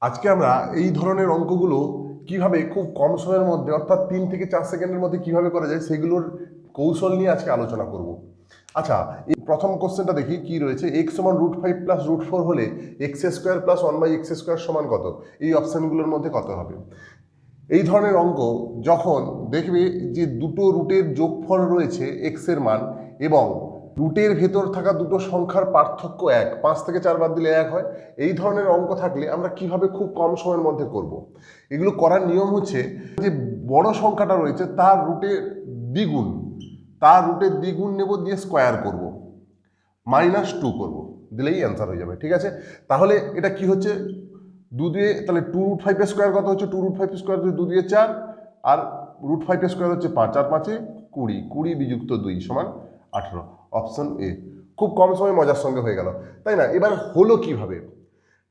আজকে আমরা এই ধরনের অঙ্কগুলো কিভাবে খুব কম সময়ের মধ্যে অর্থাৎ 3 থেকে 4 সেকেন্ডের মধ্যে কিভাবে করা যায় সেগুলোর কৌশল নিয়ে আজকে আলোচনা করব। আচ্ছা, এই প্রথম কোশ্চেনটা দেখি কি রয়েছে। এক্স সমান √5 প্লাস √4 হলে x square plus 1/x square সমান কত? এই অপশানগুলোর মধ্যে কত হবে? এই ধরনের অঙ্ক যখন দেখবে যে দুটো রুটের যোগফল রয়েছে এক্স এর মান এবং রুটের ভেতর থাকা দুটো সংখ্যার পার্থক্য 1, 5 থেকে 4 বাদ দিলে 1 হয়, এই ধরনের অঙ্ক থাকলে আমরা কিভাবে খুব কম সময়ের মধ্যে করব। এগুলো করার নিয়ম হচ্ছে যে বড় সংখ্যাটা রয়েছে তার রুটের দ্বিগুণ, নেব, দিয়ে স্কোয়ার করব, -2 করব, দিলেই অ্যান্সার হয়ে যাবে। ঠিক আছে, তাহলে এটা কি হচ্ছে, 2 দিয়ে তাহলে 2√5 এর স্কোয়ার কত হচ্ছে? 2√5 স্কোয়ার হচ্ছে 2 দিয়ে 4, আর √5 এর স্কোয়ার হচ্ছে 5, আর 5 20, 20 বিযুক্ত 2 সমান 18। Option A. খুব কম সময় মজার সঙ্গে হয়ে গেল, তাই না? এবার হলো কিভাবে?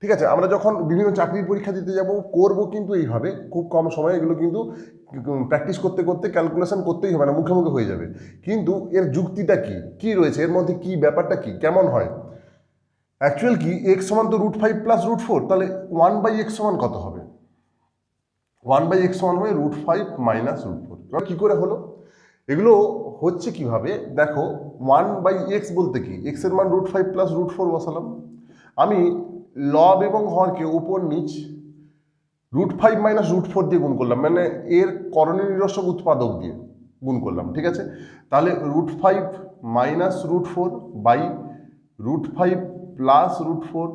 ঠিক আছে, আমরা যখন বিভিন্ন চাকরির পরীক্ষা দিতে যাব করব কিন্তু এইভাবে খুব কম সময়ে। এগুলো কিন্তু প্র্যাকটিস করতে করতে ক্যালকুলেশন করতেই হবে না, মুখে মুখে হয়ে যাবে। কিন্তু এর যুক্তিটা কি কি রয়েছে এর মধ্যে, কি ব্যাপারটা কি, কেমন হয় অ্যাকচুয়াল কি? এক্স সমান তো √5 প্লাস √4, তাহলে 1/x সমান কত হবে? 1/x সমান হবে √5 মাইনাস √4। কি করে হলো এগুলো? হচ্ছে কিভাবে দেখো, 1/x বলতে কি, এক্স এর মান √5 প্লাস √4 বসালাম, আমি লব এবং হরকে উপর নিচ √5 মাইনাস √4 দিয়ে গুণ করলাম, মানে এর করণীয় নিরসক উৎপাদক দিয়ে গুণ করলাম। ঠিক আছে, তাহলে √5 minus √4 by √5 plus √4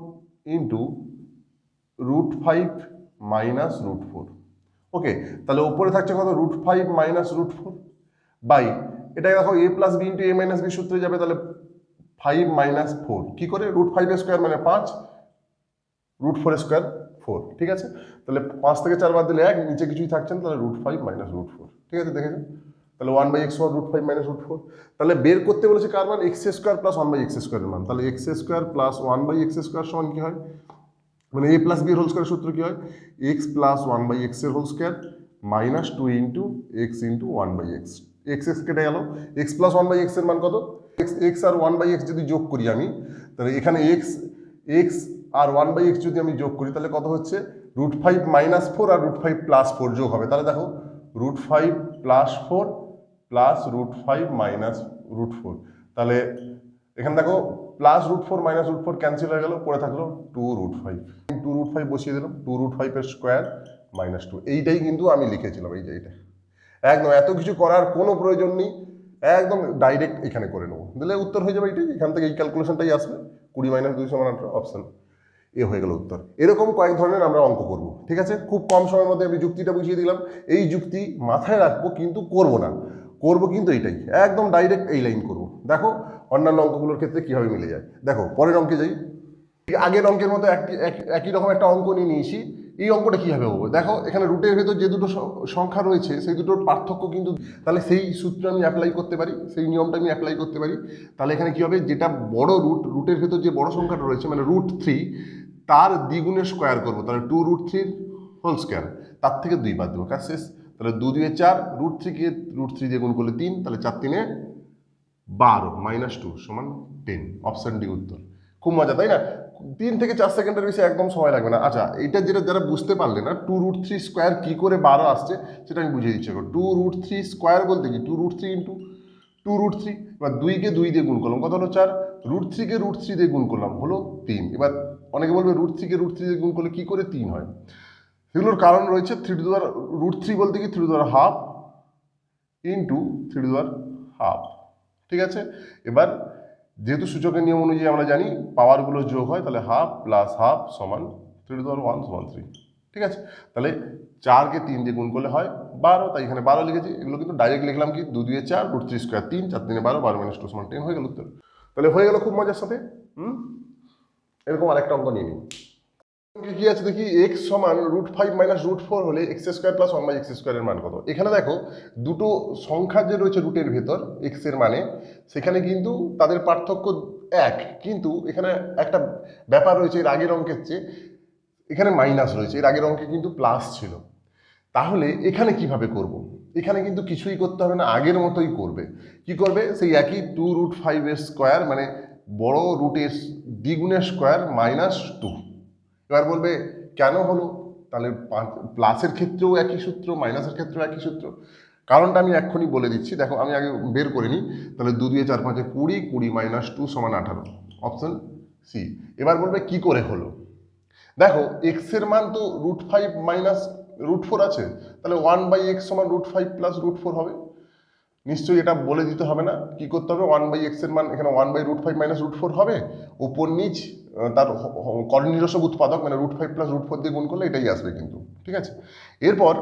into √5 minus √4। Okay, তাহলে উপরে থাকছে কত? √5 মাইনাস √4 বাই, এটা দেখো a plus b into a minus b সূত্রে যাবে, তাহলে 5 মাইনাস 4। কি করে? √5 স্কোয়ার মানে 5, √4 স্কোয়ার 4। ঠিক আছে, তাহলে 5 থেকে 4 বাদ দিলে 1, নিচে কিছুই থাকছে না, তাহলে √5 মাইনাস √4। ঠিক আছে, দেখেছো? তাহলে 1/x সমান √5 মাইনাস √4। তাহলে বের করতে বলেছে কার মান? এক্স স্কোয়ার প্লাস 1/x স্কোয়ারের মান। তাহলে x square plus 1/x square সমান কি হয়, মানে a plus b whole square সূত্র কি হয়? এক্স প্লাস 1/x এর whole square minus 2 into x into 1/x। X x কেটে গেল, এক্স প্লাস 1/x এর মান কত? এক্স আর 1/x যদি যোগ করি আমি, তাহলে এখানে এক্স এক্স আর 1/x যদি আমি যোগ করি তাহলে কত হচ্ছে? √5 মাইনাস 4 আর √5 প্লাস 4 যোগ হবে, তাহলে দেখো √5 প্লাস 4 প্লাস √5 মাইনাস √4। তাহলে এখানে দেখো প্লাস √4 মাইনাস √4 ক্যান্সেল হয়ে গেল, পড়ে থাকলো 2√5। 2√5 বসিয়ে দিলাম, 2√5 এর স্কোয়ার মাইনাস 2। এইটাই কিন্তু আমি লিখেছিলাম, এই যে এটা। একদম এত কিছু করার কোনো প্রয়োজন নেই, একদম ডাইরেক্ট এখানে করে নেবো, দিলে উত্তর হয়ে যাবে এইটাই। এখান থেকে এই ক্যালকুলেশনটাই আসবে, 20 মাইনাস 2 সমান 18, অপশন এ হয়ে গেল উত্তর। এরকম কয়েক ধরনের আমরা অঙ্ক করব। ঠিক আছে, খুব কম সময়ের মধ্যে আমি যুক্তিটা বুঝিয়ে দিলাম। এই যুক্তি মাথায় রাখবো কিন্তু করব না, করব কিন্তু এইটাই, একদম ডাইরেক্ট এই লাইন করব। দেখো অন্যান্য অঙ্কগুলোর ক্ষেত্রে কিভাবে মিলে যায়। দেখো পরের অঙ্কে যাই। আগের অঙ্কের মতো একই রকম একটা অঙ্ক নিয়ে নিয়েছি। এই অঙ্কটা কীভাবে হবে? দেখো এখানে রুটের ভেতর যে দুটো সংখ্যা রয়েছে সেই দুটোর পার্থক্য কিন্তু, তাহলে সেই সূত্র আমি অ্যাপ্লাই করতে পারি, সেই নিয়মটা আমি অ্যাপ্লাই করতে পারি। তাহলে এখানে কী হবে, যেটা বড় রুটের ভেতর যে বড় সংখ্যাটা রয়েছে মানে √3, তার দ্বিগুণের স্কোয়ার করবো, তাহলে 2√3 হোল স্কোয়ার, তার থেকে 2 বাদ দেবো, কাজ শেষ। তাহলে 2 দিয়ে 4, √3 কে √3 দিয়ে গুণ করলে 3, তাহলে 4 3 12 মাইনাস 2 সমান 10। অপশন ডি উত্তর। খুব মজা, তাই না? 3 থেকে 4 সেকেন্ডের বেশি একদম সময় লাগবে না। আচ্ছা, এটা যেটা যারা বুঝতে পারলে না, 2√3 স্কোয়ার কী করে 12 আসছে সেটা আমি বুঝিয়ে দিচ্ছি। 2√3 স্কোয়ার বলতে কি, 2√3 ইন্টু 2√3, এবার 2কে 2 দিয়ে গুণ করলাম, কত হলো 4, √3 কে √3 দিয়ে গুণ করলাম, হলো 3। এবার অনেকে বলবে √3 কে √3 দিয়ে গুণ করলে কী করে 3 হয়? সেগুলোর কারণ রয়েছে। √3 বলতে কি 3½ ইন্টু 3½ ঠিক আছে। এবার যেহেতু সূচকের নিয়ম অনুযায়ী আমরা জানি পাওয়ারগুলো যোগ হয়, তাহলে ½ প্লাস ½ সমান 3√1 সমান 3। ঠিক আছে, তাহলে 4কে 3 দিয়ে গুণ করলে হয় 12, তাই এখানে 12 লিখেছি। এগুলো কিন্তু ডাইরেক্ট লিখলাম কি, 2 2 4, √3 স্কোয়ার 3, 4 3 12, 12 মাইনাস 2 সমান 10 হয়ে গেল উত্তর। তাহলে হয়ে গেল খুব মজার সাথে। এরকম আরেকটা অঙ্ক নিয়ে নিই। কি আছে দেখি, এক্স সমান √5 মাইনাস √4 হলে এক্স স্কোয়ার প্লাস 1/x স্কোয়ারের মান কত? এখানে দেখো দুটো সংখ্যা যে রয়েছে রুটের ভেতর এক্স এর মানে, সেখানে কিন্তু তাদের পার্থক্য 1, কিন্তু এখানে একটা ব্যাপার রয়েছে, এর আগের অঙ্কের চেয়ে এখানে মাইনাস রয়েছে, এর আগের অঙ্কে কিন্তু প্লাস ছিল। তাহলে এখানে কিভাবে করব? এখানে কিন্তু কিছুই করতে হবে না, আগের মতোই করবে। কি করবে? সেই একই 2√5 এর স্কোয়ার মানে বড় রুটের দ্বিগুণের স্কোয়ার মাইনাস 2। এবার বলবে কেন হলো? তাহলে প্লাসের ক্ষেত্রেও একই সূত্র, মাইনাসের ক্ষেত্রেও একই সূত্র। কারণটা আমি এক্ষুনি বলে দিচ্ছি, দেখো আমি আগে বের করে নিই। তাহলে 2 দিয়ে 4 5 20, 20 মাইনাস 2 সমান 18, অপশন সি। এবার বলবে কি করে হলো। দেখো এক্স এর মান তো √5 মাইনাস √4 আছে, তাহলে 1/x সমান √5 প্লাস √4 হবে। নিশ্চয়ই এটা বলে দিতে হবে না, কি করতে হবে, 1/x এর মান এখানে 1/√5 মাইনাস √4 হবে, উপর নিচ তার করনিরসক উৎপাদক মানে √5 প্লাস √4 দিয়ে গুণ করলে এটাই আসবে কিন্তু, ঠিক আছে। এরপর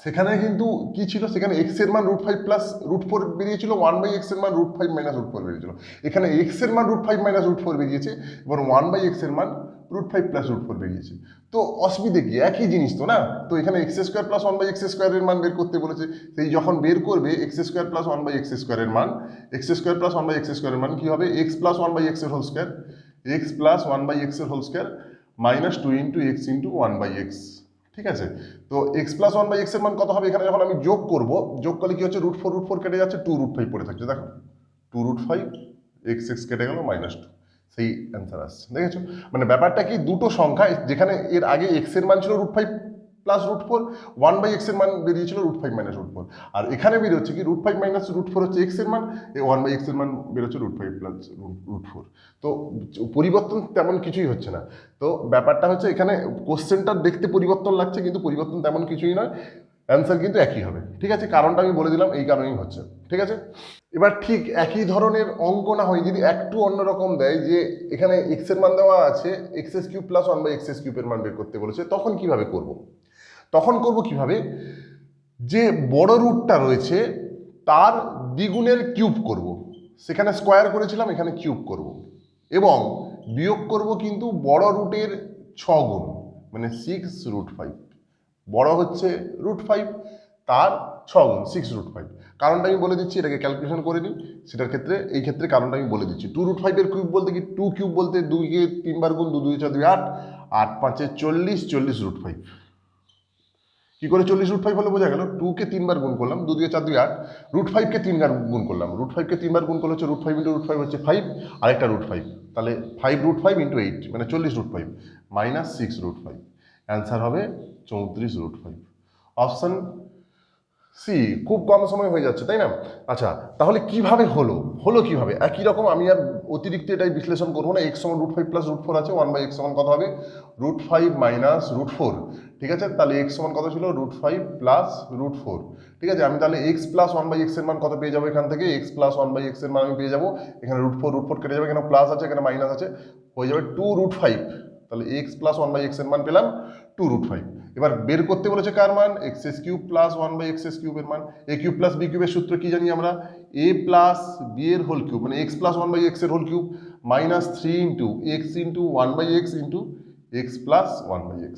সেখানে কিন্তু কি ছিল, সেখানে এক্স এর মান √5 প্লাস √4 বেরিয়েছিল, 1/x এর মান √5 মাইনাস √4 বেরিয়েছিল। এখানে এক্স এর মান √5 মাইনাস √4 বেরিয়েছে, এবং 1/x এর মান √5 প্লাস √4 বেরিয়েছে। তো অসুবিধে কি, একই জিনিস তো না। তো এখানে x² প্লাস 1/x² এর মান বের করতে বলেছে, সেই যখন বের করবে x² প্লাস 1/x² এর মান, x² প্লাস 1/x² এর মান কি হবে, x প্লাস 1/x এর whole square, x plus 1/x এর whole square minus 2 into x into 1/x, ঠিক আছে। তো x প্লাস 1/x এর মান কত হবে, এখানে যখন আমি যোগ করব, যোগ করলে কি হচ্ছে, √4 কেটে যাচ্ছে, 2√5 পড়ে থাকছে, দেখো 2√5, x কেটে গেল -2, সেই অ্যান্সার আসছে, দেখেছো। মানে ব্যাপারটা কি, দুটো সংখ্যা যেখানে এর আগে x এর মান ছিল √5 প্লাস √4, 1/x এর মান বেরিয়েছিল √5 মাইনাস √4, আর এখানে বেরোচ্ছে কি √5 মাইনাস √4 হচ্ছে x এর মান, 1/x এর মান বেরোচ্ছে √5 প্লাস √4। তো পরিবর্তন তেমন কিছুই হচ্ছে না। তো ব্যাপারটা হচ্ছে এখানে কোশ্চেনটা দেখতে পরিবর্তন লাগছে, কিন্তু পরিবর্তন তেমন কিছুই নয়, অ্যান্সার কিন্তু একই হবে, ঠিক আছে। কারণটা আমি বলে দিলাম, এই কারণেই হচ্ছে, ঠিক আছে। এবার ঠিক একই ধরনের অঙ্ক না হয় যদি একটু অন্যরকম দেয়, যে এখানে এক্স এর মান দেওয়া আছে, x³ প্লাস 1/x³ এর মান বের করতে বলেছে, তখন কিভাবে করব। তখন করব কিভাবে, যে বড় রুটটা রয়েছে তার দ্বিগুণের কিউব করব, সেখানে স্কোয়ার করেছিলাম, এখানে কিউব করব, এবং বিয়োগ করব কিন্তু বড় রুটের 6 গুণ, মানে 6√5, বড় হচ্ছে √5, তার 6 গুণ 6√5। কারণটা আমি বলে দিচ্ছি, এটাকে ক্যালকুলেশন করে নিই, সেটার ক্ষেত্রে এই ক্ষেত্রে কারণটা আমি বলে দিচ্ছি। 2√5 এর কিউব বলতে কি, 2 কিউব বলতে 2 কে 3 বার গুণ, 2 2 4 2 8, 8 5 40, 40√5। কি করে 40√5 হলে বোঝা গেল, 2 কে 3 বার গুণ করলাম, 2 2 4 2 8, √5 কে 3 বার গুণ করলাম, √5 কে 3 বার গুণ করলে হচ্ছে √5 ইন্টু √5 হচ্ছে 5, আরেকটা √5, তাহলে 5√5 ইন্টু 8 মানে 40√5 মাইনাস 6√5, অ্যান্সার হবে 34√5, অপশন সি। খুব কম সময় হয়ে যাচ্ছে, তাই না? আচ্ছা, তাহলে কিভাবে হলো কিভাবে, একই রকম, আমি আর অতিরিক্ত এটাই বিশ্লেষণ করবো না। x সমান √5 প্লাস √4 আছে, 1/x সমান কত হবে, √5 মাইনাস √4, ঠিক আছে। তাহলে x সমান কত ছিল, √5 প্লাস √4, ঠিক আছে। আমি তাহলে x প্লাস 1/x এর মান কত পেয়ে যাবো, এখান থেকে x প্লাস 1/x এর মান আমি পেয়ে যাবো, এখানে √4 কেটে যাবে, এখানে প্লাস আছে, এখানে মাইনাস আছে, হয়ে যাবে 2√5। তাহলে x প্লাস 1/x এর মান পেলাম 2√5। এবার বের করতে বলেছে কার মান, x³ প্লাস 1/x³ এর মান। a³ প্লাস b³ এর সূত্র কি জানি আমরা, a প্লাস b এর হোল কিউব মানে x প্লাস 1/x এর whole cube minus 3 into x into 1/x into x plus 1/x,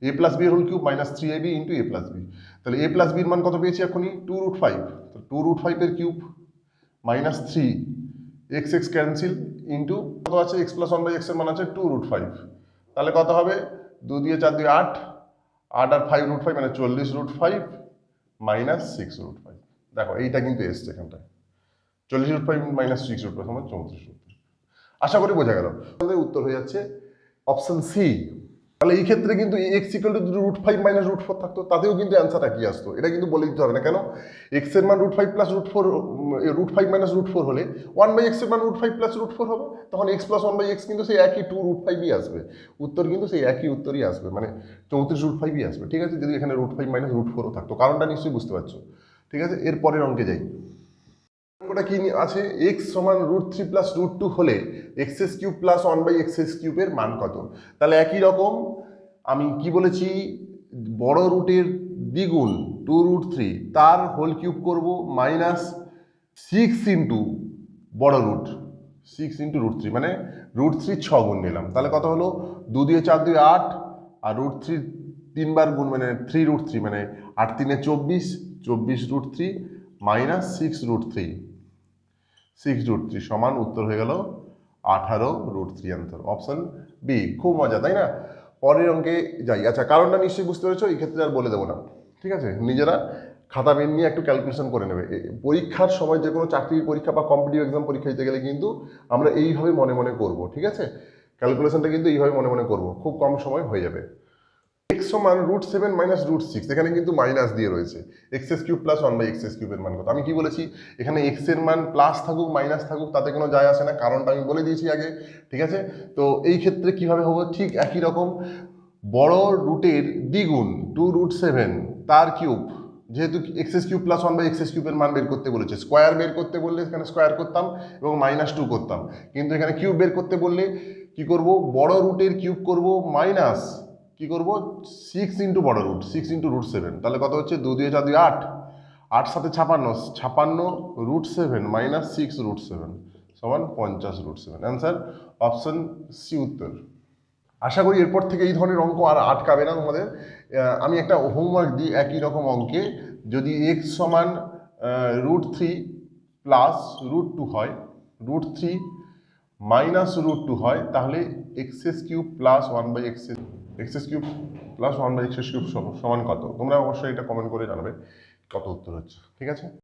a plus b এর whole cube minus 3ab into a plus b। তাহলে a প্লাস b এর মান কত পেয়েছি এখনই, 2√5, তো 2√5 এর cube minus 3, x cancel into কত আছে, x প্লাস 1/x এর মান আছে 2√5, তাহলে কত হবে, 2 দিয়ে 4 দিয়ে 8, 8 আর 5√5 মানে 40√5 মাইনাস 6√5। দেখো এইটা কিন্তু এসছে এখানটায়, 40√5 মাইনাস 6√5 সমান 34√5। আশা করি বোঝা গেল, আমাদের উত্তর হয়ে যাচ্ছে অপশন সি। তাহলে এই ক্ষেত্রে কিন্তু x ইকুয়াল টু √5 মাইনাস √4 থাকতো, তাতেও কিন্তু অ্যান্সারটা কি আসতো, এটা কিন্তু বলে দিতে হবে না। কেন, x এর মান √5 প্লাস √4, √5 মাইনাস √4 হলে 1/x এর মান √5 প্লাস √4 হবে, তখন x প্লাস 1/x কিন্তু সেই একই 2√5ই আসবে, উত্তর কিন্তু সেই একই উত্তরই আসবে, মানে 34√5ই আসবে, ঠিক আছে, যদি এখানে √5 মাইনাস √4ও থাকতো। কারণটা নিশ্চয়ই বুঝতে পারছো, ঠিক আছে। এর পরের অঙ্কে যাই। অঙ্কটা কি আছে, x সমান √3 প্লাস √2 হলে x³ প্লাস 1/x³ এর মান কত। তাহলে একই রকম আমি কি বলেছি, বড় রুটের দ্বিগুণ 2√3 তার হোল কিউব করব মাইনাস 6 ইন্টু বড় রুট, 6 ইন্টু √3 মানে √3 6 গুণ নিলাম, তাহলে কত হলো, 2 দিয়ে 4 দিয়ে 8, আর √3 3 বার গুণ মানে 3√3 মানে 8 3 24, 24√3 মাইনাস 6√3, 6√3 সমান উত্তর হয়ে গেল 18√3, অ্যান্সার অপশন বি। খুব মজা, তাই না? পরের অঙ্কে যাই। আচ্ছা, কারণটা নিশ্চয়ই বুঝতে পেরেছো, এই ক্ষেত্রে আর বলে দেবো না, ঠিক আছে। নিজেরা খাতা পেন নিয়ে একটু ক্যালকুলেশন করে নেবে। পরীক্ষার সময় যে কোনো চাকরির পরীক্ষা বা কম্পিটিটিভ এক্সাম পরীক্ষা দিতে গেলে কিন্তু আমরা এইভাবে মনে মনে করব, ঠিক আছে। ক্যালকুলেশনটা কিন্তু এইভাবে মনে মনে করব, খুব কম সময় হয়ে যাবে। এক্স সমান √7 মাইনাস √6, এখানে কিন্তু মাইনাস দিয়ে রয়েছে। x³ প্লাস 1/x³ এর মান কত? আমি কি বলেছি, এখানে এক্স এর মান প্লাস থাকুক মাইনাস থাকুক তাতে কোনো যায় আসে না, কারণটা আমি বলে দিয়েছি আগে, ঠিক আছে? তো এই ক্ষেত্রে কিভাবে হবে, ঠিক একই রকম, বড় রুটের দ্বিগুণ 2√7 তার কিউব, যেহেতু x³ প্লাস 1/x³ এর মান বের করতে বলেছে, স্কোয়ার বের করতে বললে এখানে স্কোয়ার করতাম এবং -2 করতাম, কিন্তু এখানে কিউব বের করতে বললে কি করব, বড় রুটের কিউব করব মাইনাস কি করব 6 ইন্টু বড় রুট, 6 ইন্টু √7, তাহলে কত হচ্ছে, 2 2 4 2 8, 8 সাথে 56, 56 √7 মাইনাস 6 √7 সমান 50 √7। অ্যান্সার অপশন সি উত্তর। আশা করি এরপর থেকে এই ধরনের অঙ্ক আর আটকাবে না তোমাদের। আমি একটা হোমওয়ার্ক দিই একই রকম অঙ্কে, যদি x সমান √3 প্লাস √2 হয়, √3 মাইনাস √2 হয়, তাহলে x³ plus 1/x³ plus 1/x³ সমান কত? তোমরা অবশ্যই এটা কমেন্ট করে জানাবে কত উত্তর হচ্ছে, ঠিক আছে?